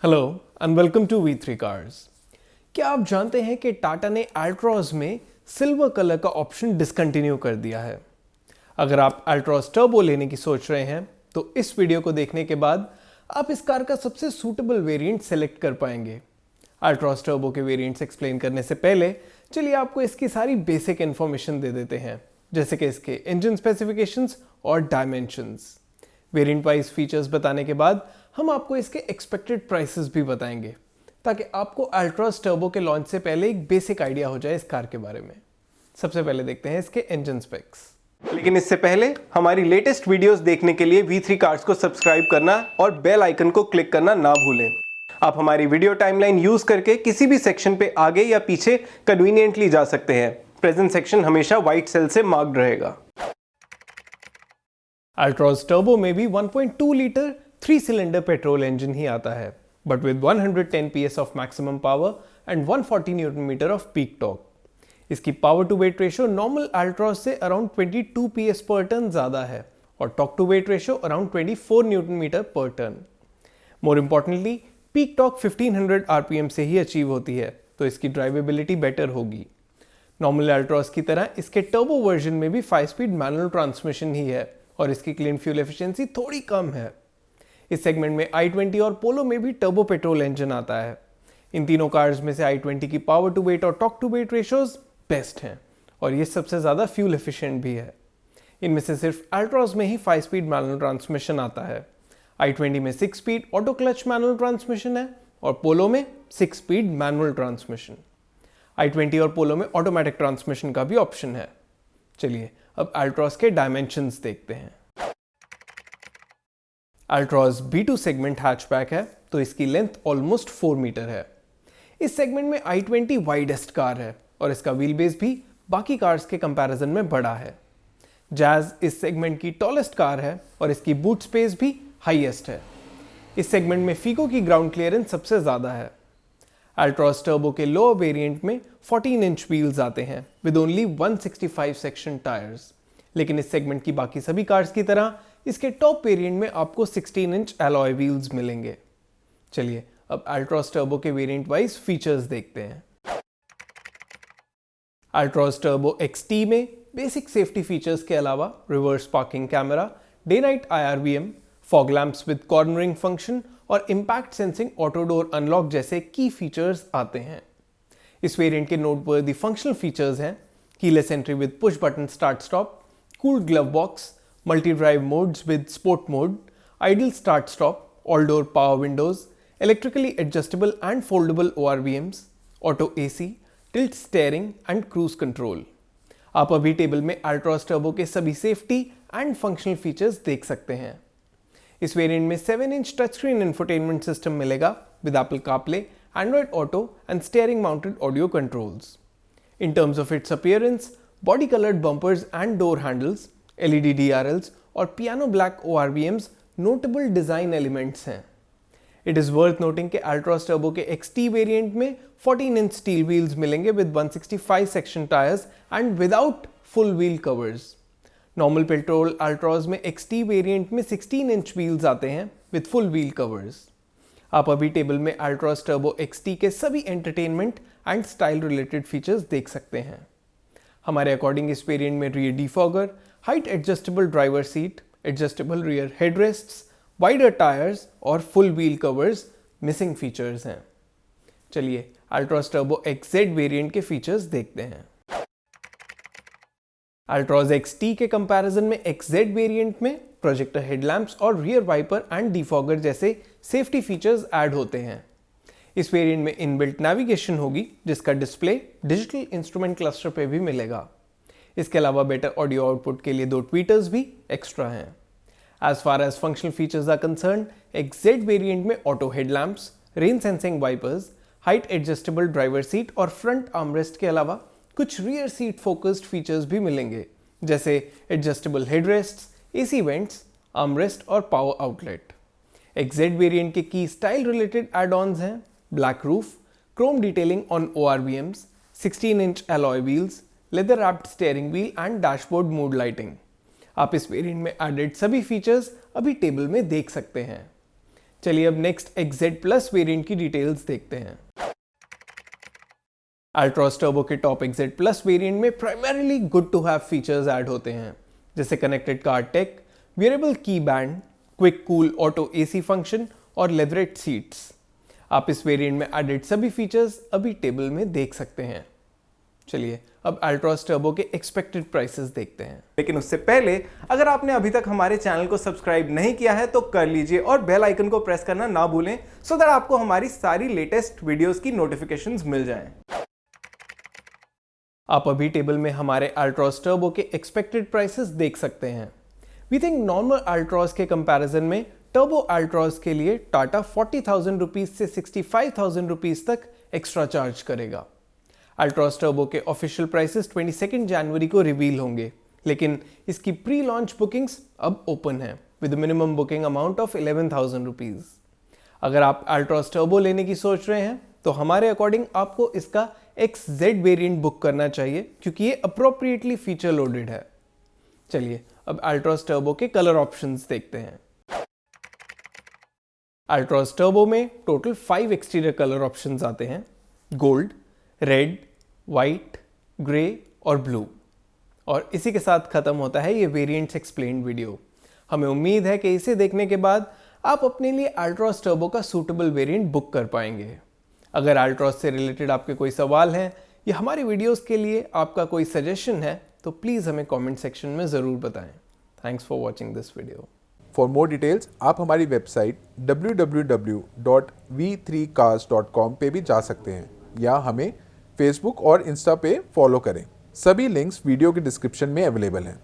Hello and welcome to V3 cars. क्या आप जानते हैं कि टाटा ने अल्ट्रॉज में सिल्वर कलर का ऑप्शन डिसकंटिन्यू कर दिया है। अगर आप अल्ट्रॉज टर्बो लेने की सोच रहे हैं तो इस वीडियो को देखने के बाद आप इस कार का सबसे सूटेबल वेरिएंट सेलेक्ट कर पाएंगे। अल्ट्रॉज टर्बो के वेरिएंट्स एक्सप्लेन करने से पहले चलिए आपको इसकी सारी बेसिक इन्फॉर्मेशन दे देते हैं, जैसे कि इसके इंजन स्पेसिफिकेशंस और डायमेंशंस। वेरिएंट वाइज फीचर्स बताने के बाद हम आपको इसके एक्सपेक्टेड प्राइसेस भी बताएंगे, ताकि आपको अल्ट्रॉज टर्बो के लॉन्च से पहले एक बेसिक आइडिया हो जाए इस कार के बारे में। सबसे पहले देखते हैं इसके इंजन स्पेक्स। लेकिन इससे पहले हमारी लेटेस्ट वीडियोस देखने के लिए V3 कार्स को सब्सक्राइब करना और बेल आइकन को क्लिक करना ना भूलें। आप हमारी वीडियो टाइमलाइन यूज करके किसी भी सेक्शन पे आगे या पीछे कन्वीनियंटली जा सकते हैं। प्रेजेंट सेक्शन हमेशा व्हाइट सेल से मार्क्ड रहेगा। अल्ट्रॉज टर्बो में भी 1.2 लीटर 3 सिलेंडर पेट्रोल इंजन ही आता है, but with 110 PS of maximum power and 140 newton metre of peak torque. इसकी power to weight ratio normal Altroz से अराउंड 22 PS पर टन ज्यादा है और torque to weight ratio around 24 newton metre पर ton. More importantly peak torque 1500 RPM से ही achieve होती है, तो इसकी ड्राइवेबिलिटी बेटर होगी। नॉर्मल अल्ट्रॉज की तरह इसके टर्बो वर्जन में भी 5 स्पीड मैनुअल ट्रांसमिशन ही है और इसकी क्लीन फ्यूल एफिशिएंसी थोड़ी कम है। इस सेगमेंट में i20 और पोलो में भी टर्बो पेट्रोल इंजन आता है। इन तीनों कार्स में से i20 की पावर टू वेट और torque to weight ratios best हैं और ये सबसे ज़्यादा फ्यूल एफिशिएंट भी है। इनमें से सिर्फ अल्ट्रॉज में ही 5 स्पीड मैनुअल ट्रांसमिशन आता है। i20 में 6 speed auto clutch manual transmission है और पोलो में 6 स्पीड मैनुअल ट्रांसमिशन। i20 और पोलो में ऑटोमेटिक ट्रांसमिशन का भी ऑप्शन है। चलिए अब अल्ट्रॉज के डायमेंशंस देखते हैं। अल्ट्रॉज B2 सेगमेंट हैचबैक है, तो इसकी लेंथ ऑलमोस्ट 4 मीटर है। इस सेगमेंट में i20 वाइडेस्ट कार है और इसका व्हील बेस भी बाकी कार्स के कंपैरिजन में बड़ा है। जैज इस सेगमेंट की टॉलेस्ट कार है और इसकी बूट स्पेस भी हाईएस्ट है। इस सेगमेंट में फीको की ग्राउंड क्लियरेंस सबसे ज़्यादा है। अल्ट्रॉज टर्बो के लोअर वेरिएंट में 14 इंच व्हील्स आते हैं विद ओनली 165 सेक्शन टायर्स, लेकिन इस सेगमेंट की बाकी सभी कार्स की तरह इसके टॉप वेरिएंट में आपको 16 इंच एलॉय व्हील्स मिलेंगे। चलिए अब अल्ट्रॉज टर्बो के वेरिएंट वाइज फीचर्स देखते हैं। अल्ट्रॉज टर्बो XT में बेसिक सेफ्टी फीचर्स के अलावा reverse parking camera, day night IRVM, fog lamps with cornering function और impact sensing auto door unlock जैसे की फीचर्स आते हैं। इस वेरिएंट के नोटवर्दी फंक्शनल फीचर्स हैं keyless entry with push button start stop, cooled glove box, multi-drive modes with sport mode, idle start stop, all door power windows, electrically adjustable and foldable ORVMs, auto AC, tilt steering and cruise control। आप अभी table में Altroz turbo के सभी safety and functional features देख सकते हैं। इस variant में 7 inch touch screen infotainment system मिलेगा with Apple CarPlay, Android auto and steering mounted audio controls. In terms of its appearance, body coloured bumpers and door handles, LED DRLs और piano black ORVMs notable design elements हैं। It is worth noting कि Altroz turbo के XT variant में 14 inch steel wheels मिलेंगे with 165 section tyres and without full wheel covers. Normal petrol Altroz में XT variant में 16 inch wheels आते हैं with full wheel covers. आप अभी टेबल में अल्ट्रॉज टर्बो XT के सभी entertainment and style related features देख सकते हैं। हमारे अकॉर्डिंग इस वेरिएंट में rear defogger, height adjustable driver seat, adjustable rear headrests, wider tyres और full wheel covers missing features हैं। चलिए अल्ट्रॉज टर्बो XZ वेरिएंट के फीचर्स देखते हैं। अल्ट्रॉज XT के कंपैरिजन में XZ वेरिएंट में प्रोजेक्टर हेडलैम्प्स और रियर वाइपर एंड डिफॉगर जैसे सेफ्टी फीचर्स ऐड होते हैं। इस वेरिएंट में इनबिल्ट नेविगेशन होगी, जिसका डिस्प्ले डिजिटल इंस्ट्रूमेंट क्लस्टर पे भी मिलेगा। इसके अलावा बेटर ऑडियो आउटपुट के लिए 2 ट्वीटर्स भी एक्स्ट्रा हैं। As far as functional features are concern, XZ variant में auto headlamps, rain sensing wipers, height adjustable driver seat और फ्रंट आर्मरेस्ट के अलावा कुछ रियर सीट फोकस्ड फीचर्स भी मिलेंगे, जैसे एडजस्टेबल हेडरेस्ट्स, AC वेंट्स, आर्मरेस्ट और पावर आउटलेट। XZ वेरिएंट के की स्टाइल रिलेटेड एड-ऑन्स हैं black roof, Chrome detailing on ORVMs, 16 inch alloy wheels, leather wrapped steering wheel and dashboard mode lighting. आप इस variant में एडेड सभी फीचर्स अभी table में देख सकते हैं। चलिए अब नेक्स्ट XZ Plus वेरिएंट की डिटेल्स देखते हैं। Altroz Turbo के टॉप XZ Plus वेरिएंट में primarily good to have features add होते हैं, जैसे connected car tech, wearable key band, quick cool auto AC function और लेदरेट सीट्स। आप इस वेरिएंट में एडेड सभी फीचर्स अभी टेबल में देख सकते हैं। चलिए अब Altroz Turbo के एक्सपेक्टेड प्राइसेस देखते हैं। लेकिन उससे पहले अगर आपने अभी तक हमारे चैनल को सब्सक्राइब नहीं किया है तो कर लीजिए और बेल आइकन को प्रेस करना ना भूलें, सो दैट आपको हमारी सारी लेटेस्ट वीडियोस की नोटिफिकेशंस मिल जाएं। आप अभी टेबल में हमारे Altroz Turbo के एक्सपेक्टेड प्राइसेस देख सकते हैं। वी थिंक नॉर्मल Altroz के कंपैरिजन में टर्बो Altroz के लिए टाटा 40,000 रुपीज से 65,000 रुपीज तक एक्स्ट्रा चार्ज करेगा। Altroz Turbo के ऑफिशियल प्राइसेस 22 जनवरी को रिवील होंगे, लेकिन इसकी प्री लॉन्च बुकिंग्स अब ओपन है with minimum booking amount of 11,000 rupees. अगर आप Altroz Turbo लेने की सोच रहे हैं तो हमारे अकॉर्डिंग आपको इसका XZ वेरिएंट बुक करना चाहिए, क्योंकि ये अप्रोप्रिएटली फीचर लोडेड है। चलिए अब Altroz Turbo के कलर ऑप्शंस देखते हैं। Altroz Turbo में टोटल 5 एक्सटीरियर कलर ऑप्शंस आते हैं: गोल्ड, रेड, वाइट, ग्रे और ब्लू। और इसी के साथ खत्म होता है ये वेरिएंट्स एक्सप्लेन्ड वीडियो। हमें उम्मीद है कि इसे देखने के बाद आप अपने लिए Altroz Turbo का सूटेबल वेरिएंट बुक कर पाएंगे। अगर Altroz से रिलेटेड आपके कोई सवाल हैं या हमारी वीडियोस के लिए आपका कोई सजेशन है तो प्लीज़ हमें कमेंट सेक्शन में ज़रूर बताएं। Thanks for watching this video. For more details आप हमारी वेबसाइट www.v3cars.com पे भी जा सकते हैं या हमें फेसबुक और इंस्टा पे फॉलो करें। सभी लिंक्स वीडियो के डिस्क्रिप्शन में अवेलेबल हैं।